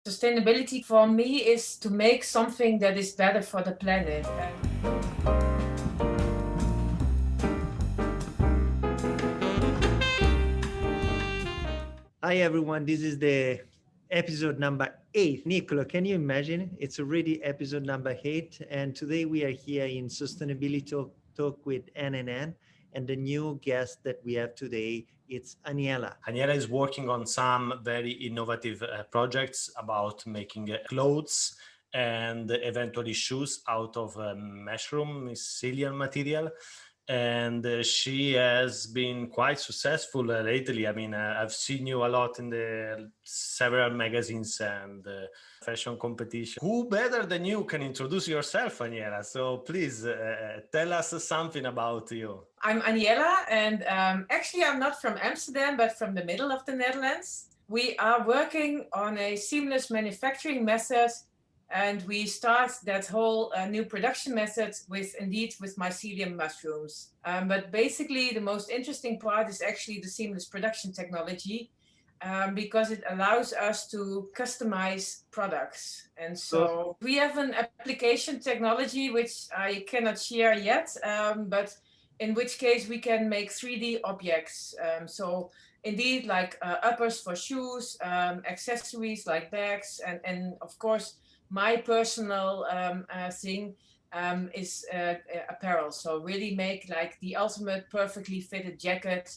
Sustainability for me is to make something that is better for the planet. Hi everyone, this is the episode number 8. Nicola, can you imagine? It's already episode number 8, and today we are here in Sustainability Talk with NNN, and the new guest that we have today, it's Aniela. Aniela is working on some very innovative projects about making clothes and eventually shoes out of mushroom mycelial material. And she has been quite successful lately. I mean, I've seen you a lot in the several magazines and fashion competition. Who better than you can introduce yourself, Aniela? So please tell us something about you. I'm Aniela, and actually I'm not from Amsterdam, but from the middle of the Netherlands. We are working on a seamless manufacturing method, and we start that whole new production method with mycelium mushrooms. But basically the most interesting part is actually the seamless production technology, because it allows us to customize products. And so we have an application technology which I cannot share yet, but in which case we can make 3D objects. So indeed, like uppers for shoes, accessories like bags, and of course, my personal thing is apparel. So really make like the ultimate perfectly fitted jacket.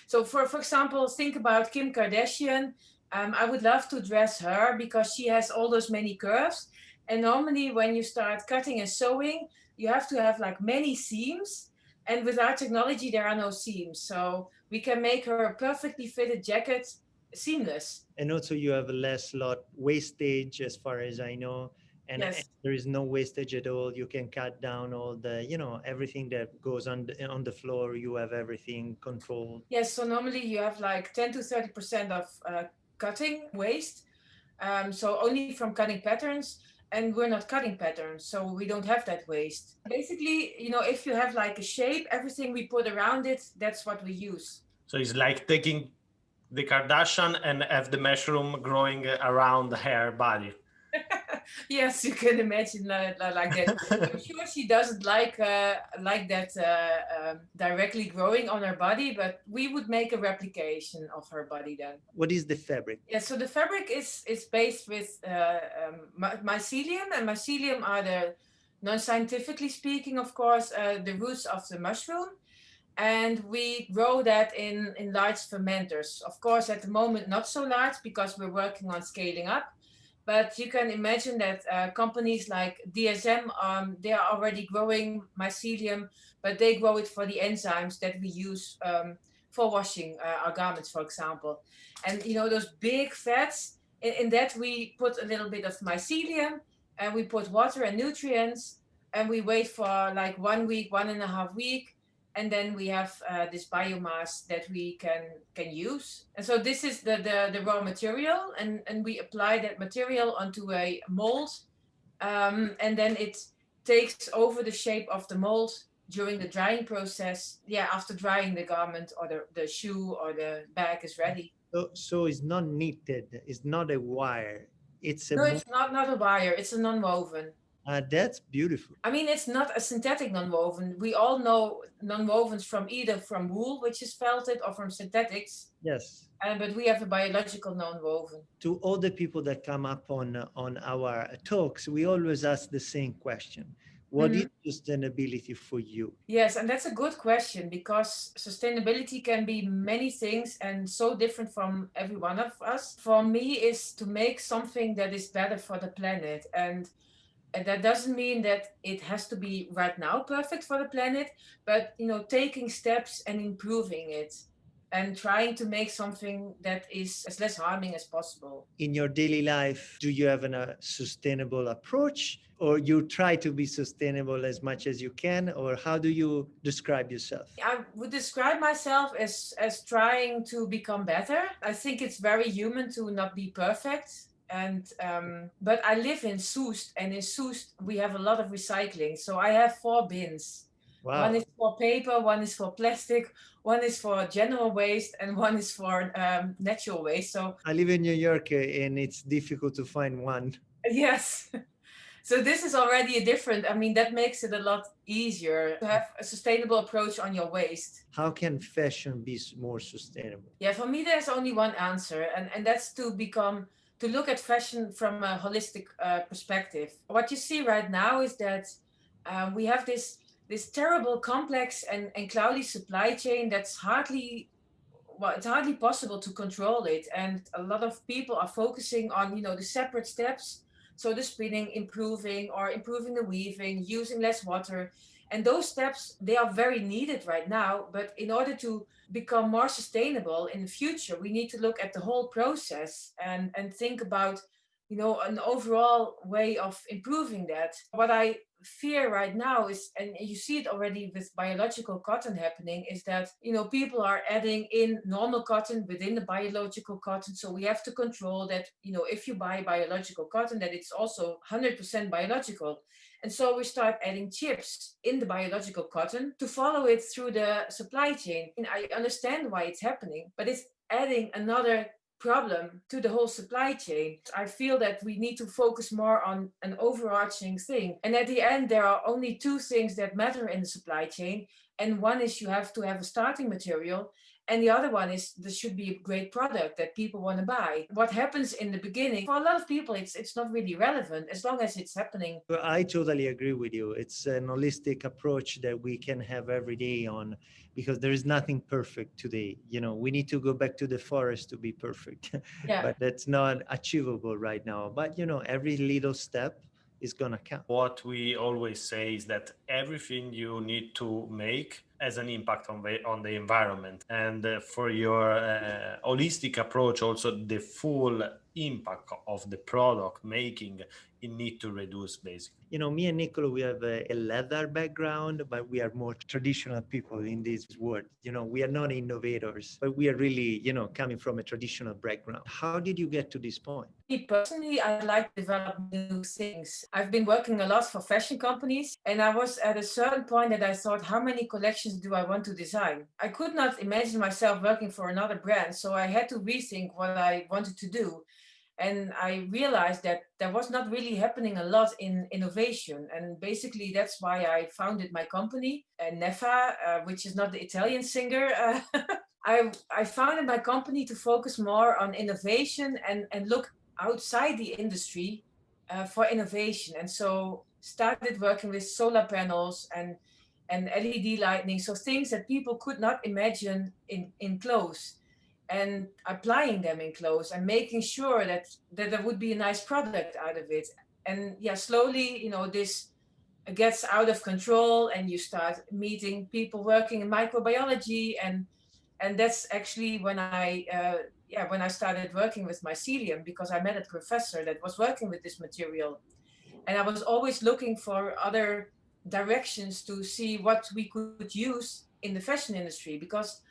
So for example, think about Kim Kardashian. I would love to dress her because she has all those many curves. And normally when you start cutting and sewing, you have to have like many seams. And with our technology, there are no seams. So we can make her a perfectly fitted jacket seamless. And also you have less lot wastage as far as I know. And Yes. there is no wastage at all. You can cut down all the, everything that goes on the floor. You have everything controlled. Yes, so normally you have like 10 to 30% of cutting waste. So only from cutting patterns, and we're not cutting patterns, so we don't have that waste. Basically, if you have like a shape, everything we put around it, that's what we use. So it's like taking the Kardashian and have the mushroom growing around her body. Yes, you can imagine like that. I'm sure she doesn't like that directly growing on her body, but we would make a replication of her body then. What is the fabric? Yeah, so the fabric is based with mycelium, and mycelium are the, non-scientifically speaking, of course, the roots of the mushroom. And we grow that in large fermenters. Of course, at the moment, not so large because we're working on scaling up. But you can imagine that companies like DSM, they are already growing mycelium, but they grow it for the enzymes that we use for washing our garments, for example. And those big fats, in that we put a little bit of mycelium, and we put water and nutrients, and we wait for like 1 week, 1.5 weeks, and then we have this biomass that we can use. And so this is the raw material, and we apply that material onto a mold, and then it takes over the shape of the mold during the drying process. Yeah, after drying the garment or the shoe or the bag is ready. So it's not knitted. It's not a wire. It's a No, it's not a wire, it's a non-woven. That's beautiful. I mean, it's not a synthetic nonwoven. We all know nonwovens from either from wool, which is felted, or from synthetics. Yes. But we have a biological nonwoven. To all the people that come up on our talks, we always ask the same question. What is sustainability for you? Yes, and that's a good question, because sustainability can be many things and so different from every one of us. For me, is to make something that is better for the planet. And that doesn't mean that it has to be right now perfect for the planet, but taking steps and improving it, and trying to make something that is as less harming as possible. In your daily life, do you have a sustainable approach, or you try to be sustainable as much as you can, or how do you describe yourself? I would describe myself as trying to become better. I think it's very human to not be perfect. And but I live in Soest, and in Soest we have a lot of recycling. So I have 4 bins. Wow. One is for paper, one is for plastic, one is for general waste, and one is for natural waste. So I live in New York and it's difficult to find one. yes. So this is already a different, I mean, that makes it a lot easier to have a sustainable approach on your waste. How can fashion be more sustainable? Yeah, for me, there's only one answer, and that's to look at fashion from a holistic perspective. What you see right now is that we have this terrible, complex, and cloudy supply chain that's hardly, well, it's hardly possible to control it. And a lot of people are focusing on, the separate steps. So the spinning, improving the weaving, using less water. And those steps, they are very needed right now. But in order to become more sustainable in the future, we need to look at the whole process and think about, an overall way of improving that. What I fear right now is, and you see it already with biological cotton happening, is that people are adding in normal cotton within the biological cotton. So we have to control that, if you buy biological cotton, that it's also 100% biological. And so we start adding chips in the biological cotton to follow it through the supply chain. And I understand why it's happening, but it's adding another problem to the whole supply chain. I feel that we need to focus more on an overarching thing. And at the end, there are only two things that matter in the supply chain. And one is you have to have a starting material. And the other one is there should be a great product that people want to buy. What happens in the beginning, for a lot of people, it's not really relevant as long as it's happening. Well, I totally agree with you. It's an holistic approach that we can have every day on, because there is nothing perfect today. We need to go back to the forest to be perfect, Yeah. but that's not achievable right now. But, every little step is going to count. What we always say is that everything you need to make has an impact on the environment. And for your holistic approach, also the full impact of the product making, you need to reduce basically. Me and Nicolo, we have a leather background, but we are more traditional people in this world. We are not innovators, but we are really, coming from a traditional background. How did you get to this point? Me personally, I like to develop new things. I've been working a lot for fashion companies, and I was at a certain point that I thought, how many collections do I want to design? I could not imagine myself working for another brand, so I had to rethink what I wanted to do. And I realized that there was not really happening a lot in innovation. And basically, that's why I founded my company, Nefa, which is not the Italian singer. I founded my company to focus more on innovation and look outside the industry for innovation. And so started working with solar panels and LED lighting, so things that people could not imagine in clothes, and applying them in clothes and making sure that there would be a nice product out of it. And yeah, slowly, this gets out of control, and you start meeting people working in microbiology, and that's actually when I started working with mycelium, because I met a professor that was working with this material, and I was always looking for other directions to see what we could use in the fashion industry, because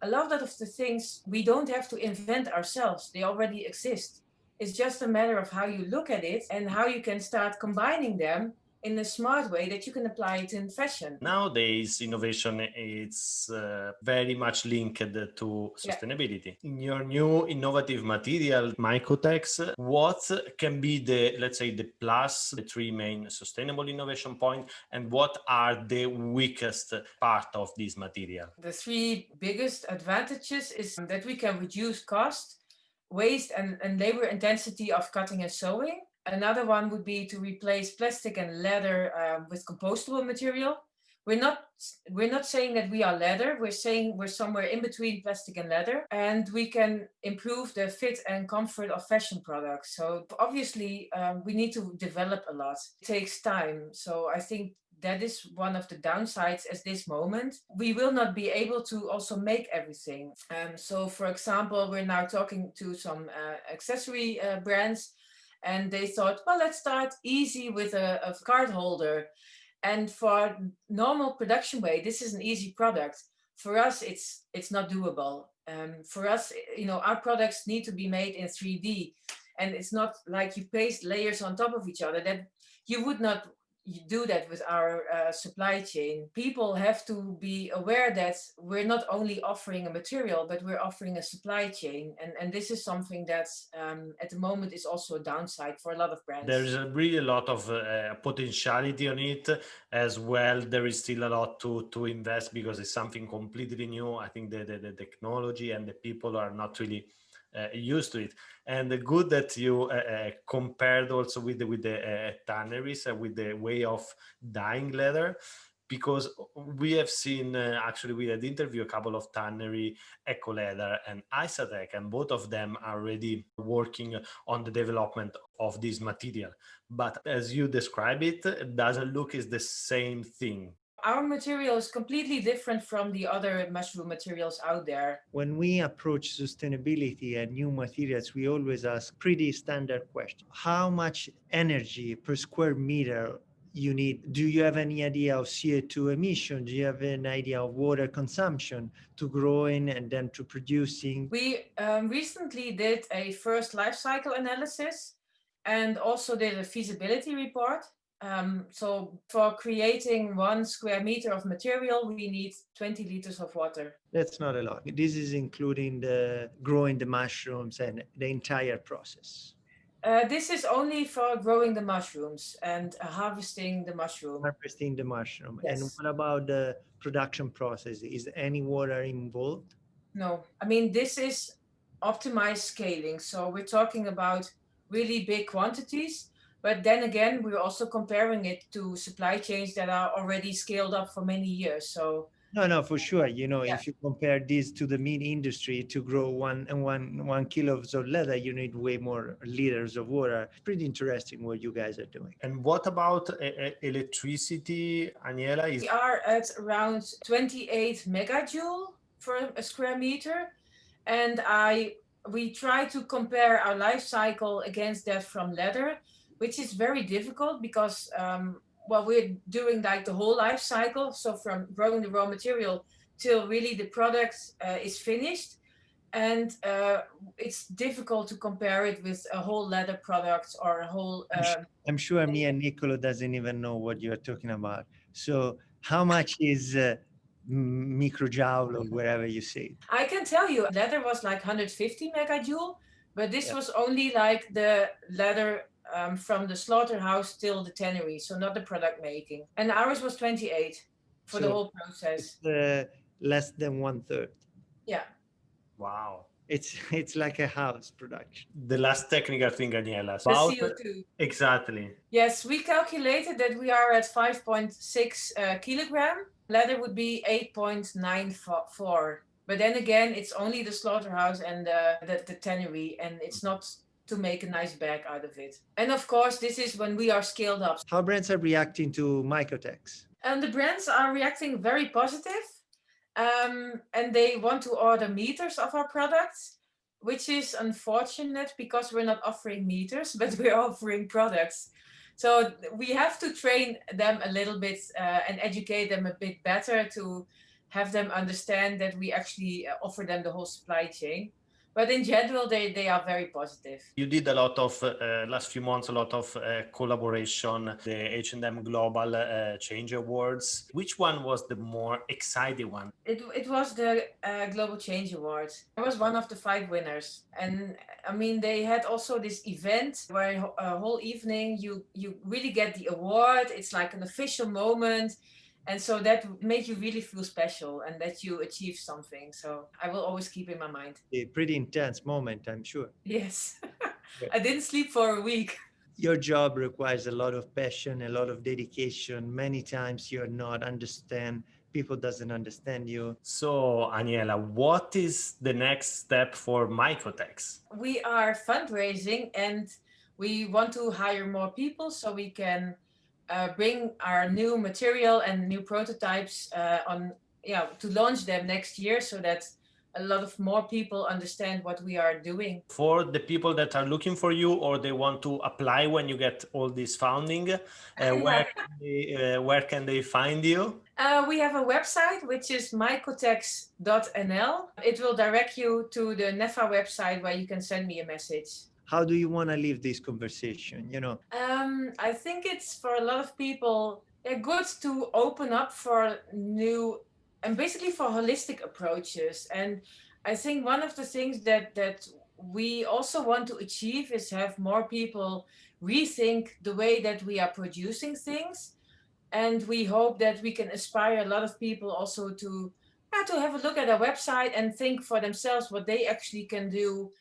a lot of the things we don't have to invent ourselves. They already exist. It's just a matter of how you look at it and how you can start combining them in a smart way that you can apply it in fashion. Nowadays, innovation is very much linked to sustainability. Yeah. In your new innovative material, MycoTEX, what can be the three main sustainable innovation points, and what are the weakest part of this material? The three biggest advantages is that we can reduce cost, waste, and labor intensity of cutting and sewing. Another one would be to replace plastic and leather with compostable material. We're not saying that we are leather. We're saying we're somewhere in between plastic and leather, and we can improve the fit and comfort of fashion products. So obviously, we need to develop a lot. It takes time. So I think that is one of the downsides at this moment. We will not be able to also make everything. So for example, we're now talking to some accessory brands, and they thought, well, let's start easy with a card holder. And for normal production way, this is an easy product. For us, it's not doable. For us, our products need to be made in 3D. And it's not like you paste layers on top of each other. That you do that with our supply chain. People have to be aware that we're not only offering a material, but we're offering a supply chain. And this is something that's at the moment is also a downside for a lot of brands. There's really a lot of potentiality on it as well. There is still a lot to invest because it's something completely new. I think the technology and the people are not really used to it. And good that you compared also with the tanneries and with the way of dyeing leather, because we have seen actually we had interviewed a couple of tannery, Eco Leather and Isotech, and both of them are already working on the development of this material. But as you describe it, it doesn't look as the same thing. Our material is completely different from the other mushroom materials out there. When we approach sustainability and new materials, we always ask pretty standard question. How much energy per square meter you need? Do you have any idea of CO2 emission? Do you have an idea of water consumption to growing and then to producing? We recently did a first life cycle analysis and also did a feasibility report. So for creating 1 square meter of material, we need 20 liters of water. That's not a lot. This is including the growing the mushrooms and the entire process. This is only for growing the mushrooms and harvesting the mushroom. Harvesting the mushroom. Yes. And what about the production process? Is any water involved? No, I mean, this is optimized scaling. So we're talking about really big quantities. But then again, we're also comparing it to supply chains that are already scaled up for many years. So No, for sure. You know, Yeah. if you compare this to the meat industry, to grow one kilos of leather, you need way more liters of water. Pretty interesting what you guys are doing. And what about electricity, Aniela? we are at around 28 megajoule for a square meter. And we try to compare our life cycle against that from leather, which is very difficult because well, we're doing like the whole life cycle. So from growing the raw material till really the product is finished. And it's difficult to compare it with a whole leather product or a whole... I'm sure me and Nicolo doesn't even know what you're talking about. So how much is microjoule or wherever you say? I can tell you, leather was like 150 megajoule, but this was only like the leather from the slaughterhouse till the tannery, so not the product making. And ours was 28 for the whole process. It's, less than 1/3. Yeah. Wow. It's like a house production. The last technical thing, Aniela. The CO2. Exactly. Yes, we calculated that we are at 5.6 kilogram. Leather would be 8.94. But then again, it's only the slaughterhouse and the tannery, and it's not to make a nice bag out of it. And of course, this is when we are scaled up. How brands are reacting to MycoTEX? And the brands are reacting very positive. And they want to order meters of our products, which is unfortunate because we're not offering meters, but we're offering products. So we have to train them a little bit and educate them a bit better to have them understand that we actually offer them the whole supply chain. But in general, they are very positive. You did a lot of, last few months, a lot of collaboration, the H&M Global Change Awards. Which one was the more exciting one? It was the Global Change Award. I was one of the 5 winners. And I mean, they had also this event where a whole evening you really get the award. It's like an official moment. And so that made you really feel special and that you achieved something. So I will always keep in my mind. A pretty intense moment, I'm sure. Yes. I didn't sleep for a week. Your job requires a lot of passion, a lot of dedication. Many times you're not understand, people doesn't understand you. So, Aniela, what is the next step for MycoTEX? We are fundraising and we want to hire more people so we can bring our new material and new prototypes to launch them next year so that a lot of more people understand what we are doing. For the people that are looking for you or they want to apply when you get all this funding, where can they find you? We have a website, which is MycoTEX.nl. It will direct you to the NEFA website where you can send me a message. How do you want to leave this conversation? You know, I think it's for a lot of people good to open up for new and basically for holistic approaches. And I think one of the things that we also want to achieve is have more people rethink the way that we are producing things. And we hope that we can inspire a lot of people also to have a look at our website and think for themselves what they actually can do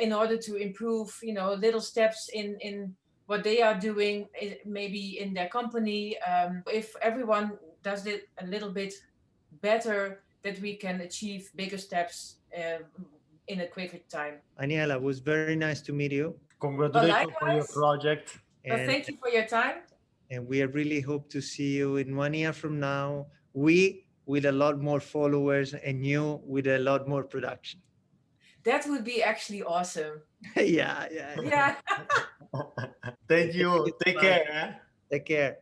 in order to improve, little steps in what they are doing, maybe in their company. If everyone does it a little bit better, that we can achieve bigger steps in a quicker time. Aniela, it was very nice to meet you. Congratulations for your likewise. project. Well, And, thank you for your time. and we really hope to see you in 1 year from now. We with a lot more followers and you with a lot more production. That would be actually awesome. Yeah. Yeah. Thank you. Take care. Take care.